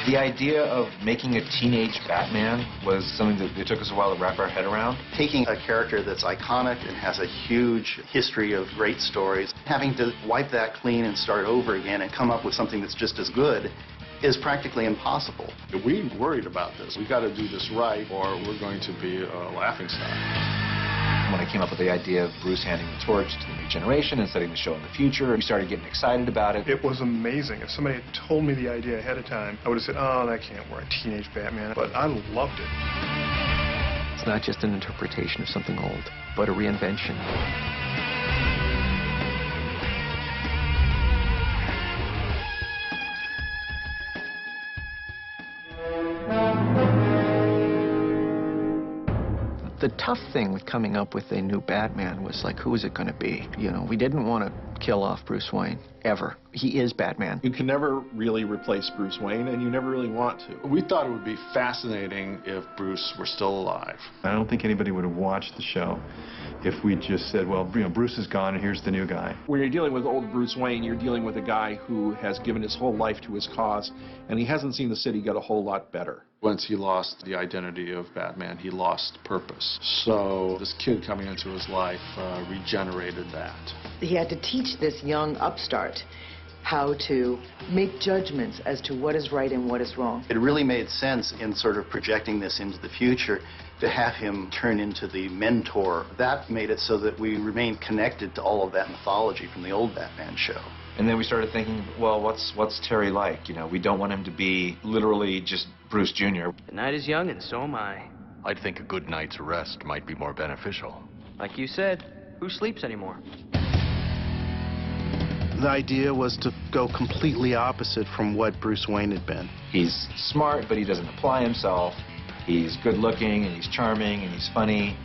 The idea of making a teenage Batman was something that it took us a while to wrap our head around. Taking a character that's iconic and has a huge history of great stories, having to wipe that clean and start over again and come up with something that's just as good is practically impossible. We worried about this. We've got to do this right or we're going to be a laughingstock. When I came up with the idea of Bruce handing the torch to the new generation and setting the show in the future, we started getting excited about it. It was amazing. If somebody had told me the idea ahead of time, I would have said, oh, that can't work, teenage Batman. But I loved it. It's not just an interpretation of something old, but a reinvention. The tough thing with coming up with a new Batman was like, who is it going to be? You know, we didn't want to kill off Bruce Wayne, ever. He is Batman. You can never really replace Bruce Wayne, and you never really want to. We thought it would be fascinating if Bruce were still alive. I don't think anybody would have watched the show if we just said, well, you know, Bruce is gone and here's the new guy. When you're dealing with old Bruce Wayne, you're dealing with a guy who has given his whole life to his cause, and he hasn't seen the city get a whole lot better. Once he lost the identity of Batman, he lost purpose. So this kid coming into his life regenerated that. He had to teach this young upstart how to make judgments as to what is right and what is wrong. It really made sense in sort of projecting this into the future to have him turn into the mentor. That made it so that we remained connected to all of that mythology from the old Batman show. And then we started thinking, well, what's Terry like? You know, we don't want him to be literally just Bruce Jr. The night is young and so am I. I'd think a good night's rest might be more beneficial. Like you said, who sleeps anymore? The idea was to go completely opposite from what Bruce Wayne had been. He's smart, but he doesn't apply himself. He's good looking, and he's charming, and he's funny.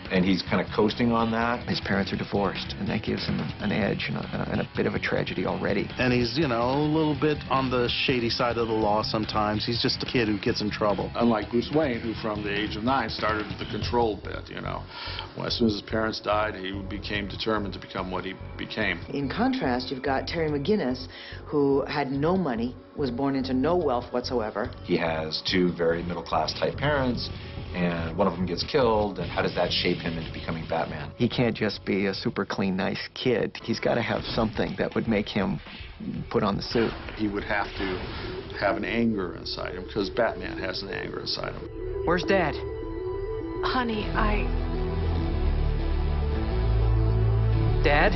And he's kind of coasting on that. His parents are divorced, and that gives him an edge and a bit of a tragedy already. And he's, you know, a little bit on the shady side of the law sometimes. He's just a kid who gets in trouble. Unlike Bruce Wayne, who from the age of 9 started the control bit, you know. Well, as soon as his parents died, he became determined to become what he became. In contrast, you've got Terry McGinnis, who had no money, was born into no wealth whatsoever. He has 2 very middle-class type parents, and one of them gets killed, and how does that shape him into becoming Batman? He can't just be a super clean, nice kid. He's got to have something that would make him put on the suit. He would have to have an anger inside him, because Batman has an anger inside him. Where's Dad? Honey, Dad?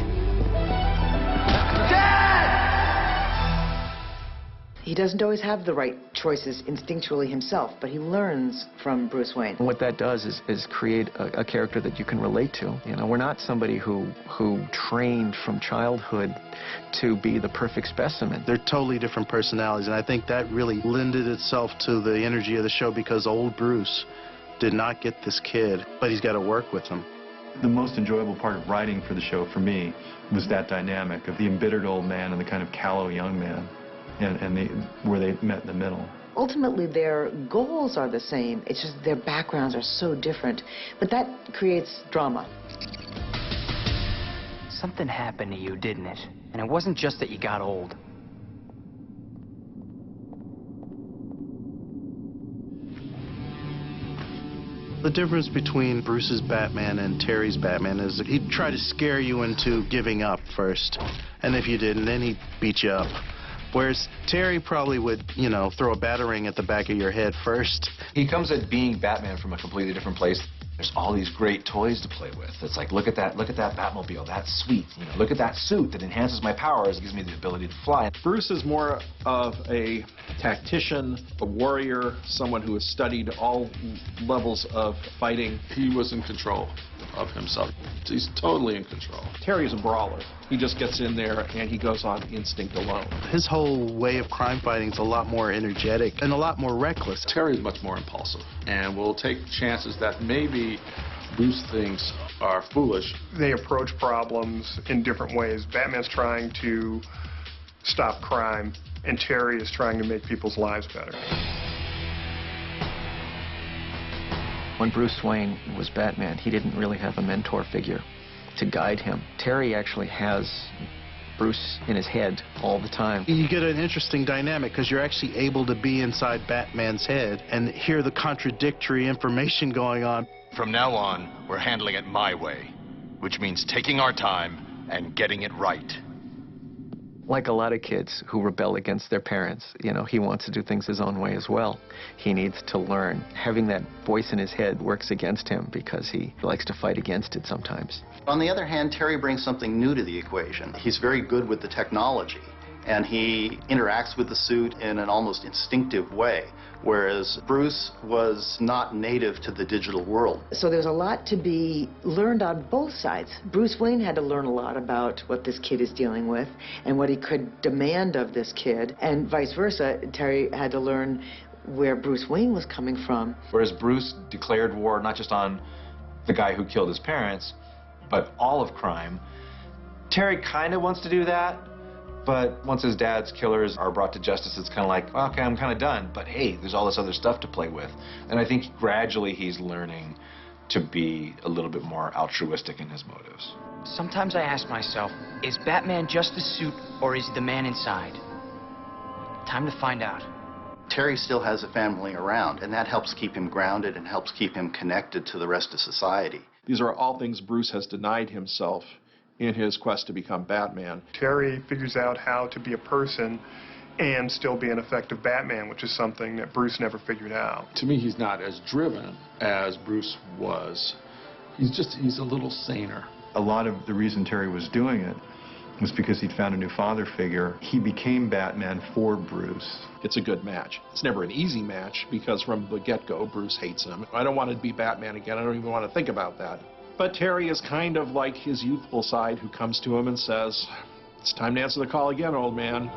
He doesn't always have the right choices instinctually himself, but he learns from Bruce Wayne. And what that does is create a character that you can relate to. You know, we're not somebody who trained from childhood to be the perfect specimen. They're totally different personalities, and I think that really lended itself to the energy of the show because old Bruce did not get this kid, but he's got to work with him. The most enjoyable part of writing for the show for me was that dynamic of the embittered old man and the kind of callow young man. Where they met in the middle. Ultimately, their goals are the same. It's just their backgrounds are so different. But that creates drama. Something happened to you, didn't it? And it wasn't just that you got old. The difference between Bruce's Batman and Terry's Batman is that he'd try to scare you into giving up first. And if you didn't, then he'd beat you up. Whereas Terry probably would, you know, throw a batarang at the back of your head first. He comes at being Batman from a completely different place. There's all these great toys to play with. It's like, look at that Batmobile, that's sweet. You know, look at that suit that enhances my powers, gives me the ability to fly. Bruce is more of a tactician, a warrior, someone who has studied all levels of fighting. He was in control of himself. He's totally in control. Terry is a brawler. He just gets in there and he goes on instinct alone. His whole way of crime fighting is a lot more energetic and a lot more reckless. Terry is much more impulsive and will take chances that maybe Bruce thinks are foolish. They approach problems in different ways. Batman's trying to stop crime, and Terry is trying to make people's lives better. When Bruce Wayne was Batman, he didn't really have a mentor figure to guide him. Terry actually has Bruce in his head all the time. You get an interesting dynamic because you're actually able to be inside Batman's head and hear the contradictory information going on. From now on, we're handling it my way, which means taking our time and getting it right. Like a lot of kids who rebel against their parents, you know, he wants to do things his own way as well. He needs to learn. Having that voice in his head works against him because he likes to fight against it sometimes. On the other hand, Terry brings something new to the equation. He's very good with the technology, and he interacts with the suit in an almost instinctive way, whereas Bruce was not native to the digital world. So there's a lot to be learned on both sides. Bruce Wayne had to learn a lot about what this kid is dealing with and what he could demand of this kid, and vice versa. Terry had to learn where Bruce Wayne was coming from. Whereas Bruce declared war not just on the guy who killed his parents, but all of crime, Terry kind of wants to do that. But once his dad's killers are brought to justice, it's kind of like, okay, I'm kind of done. But hey, there's all this other stuff to play with. And I think gradually he's learning to be a little bit more altruistic in his motives. Sometimes I ask myself, is Batman just the suit or is he the man inside? Time to find out. Terry still has a family around, and that helps keep him grounded and helps keep him connected to the rest of society. These are all things Bruce has denied himself in his quest to become Batman. Terry figures out how to be a person and still be an effective Batman, which is something that Bruce never figured out. To me, he's not as driven as Bruce was. He's a little saner. A lot of the reason Terry was doing it was because he'd found a new father figure. He became Batman for Bruce. It's a good match. It's never an easy match because from the get-go, Bruce hates him. I don't want to be Batman again. I don't even want to think about that. But Terry is kind of like his youthful side who comes to him and says, it's time to answer the call again, old man.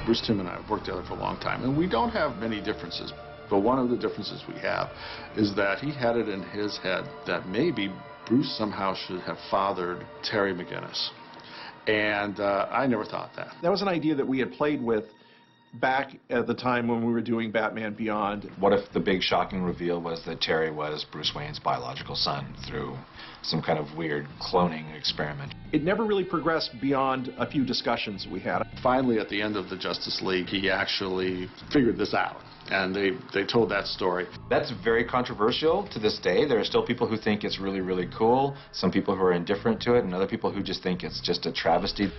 Bruce, Tim, and I have worked together for a long time, and we don't have many differences. But one of the differences we have is that he had it in his head that maybe Bruce somehow should have fathered Terry McGinnis. And I never thought that. That was an idea that we had played with back at the time when we were doing Batman Beyond. What if the big shocking reveal was that Terry was Bruce Wayne's biological son through some kind of weird cloning experiment? It never really progressed beyond a few discussions we had. Finally, at the end of the Justice League, he actually figured this out, and they told that story. That's very controversial to this day. There are still people who think it's really, really cool, some people who are indifferent to it, and other people who just think it's just a travesty.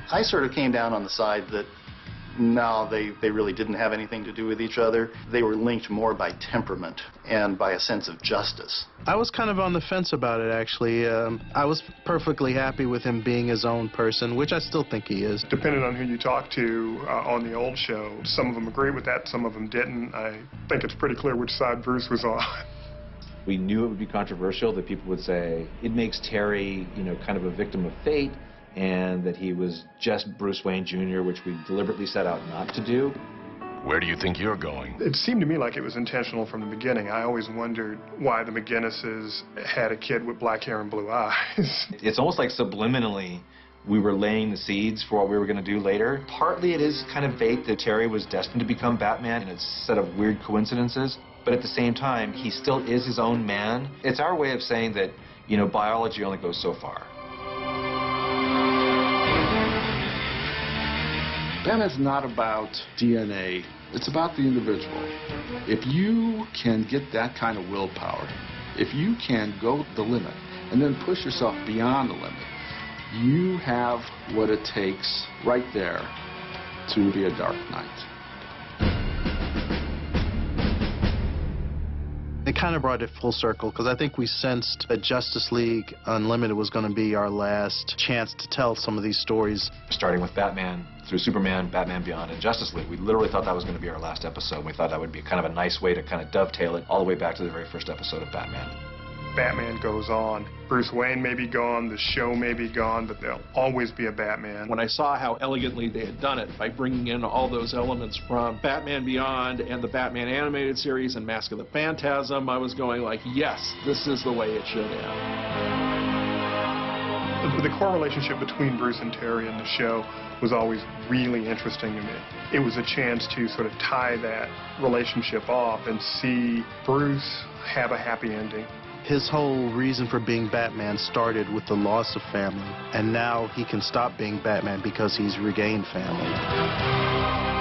I sort of came down on the side that no, they really didn't have anything to do with each other. They were linked more by temperament and by a sense of justice. I was kind of on the fence about it, actually. I was perfectly happy with him being his own person, which I still think he is. Depending on who you talk to on the old show, some of them agree with that, some of them didn't. I think it's pretty clear which side Bruce was on. We knew it would be controversial, that people would say, it makes Terry, you know, kind of a victim of fate, and that he was just Bruce Wayne Jr., which we deliberately set out not to do. Where do you think you're going? It seemed to me like it was intentional from the beginning. I always wondered why the McGinnises had a kid with black hair and blue eyes. It's almost like subliminally we were laying the seeds for what we were going to do later. Partly it is kind of fate that Terry was destined to become Batman, and it's a set of weird coincidences. But at the same time, he still is his own man. It's our way of saying that, you know, biology only goes so far. Batman's not about DNA, it's about the individual. If you can get that kind of willpower, if you can go the limit and then push yourself beyond the limit, you have what it takes right there to be a Dark Knight. It kind of brought it full circle, because I think we sensed that Justice League Unlimited was going to be our last chance to tell some of these stories. Starting with Batman, through Superman, Batman Beyond, and Justice League, we literally thought that was going to be our last episode. We thought that would be kind of a nice way to kind of dovetail it all the way back to the very first episode of Batman. Batman goes on. Bruce Wayne may be gone, the show may be gone, but there'll always be a Batman. When I saw how elegantly they had done it by bringing in all those elements from Batman Beyond and the Batman animated series and Mask of the Phantasm, I was going like, yes, this is the way it should end. The core relationship between Bruce and Terry in the show was always really interesting to me. It was a chance to sort of tie that relationship off and see Bruce have a happy ending. His whole reason for being Batman started with the loss of family, and now he can stop being Batman because he's regained family.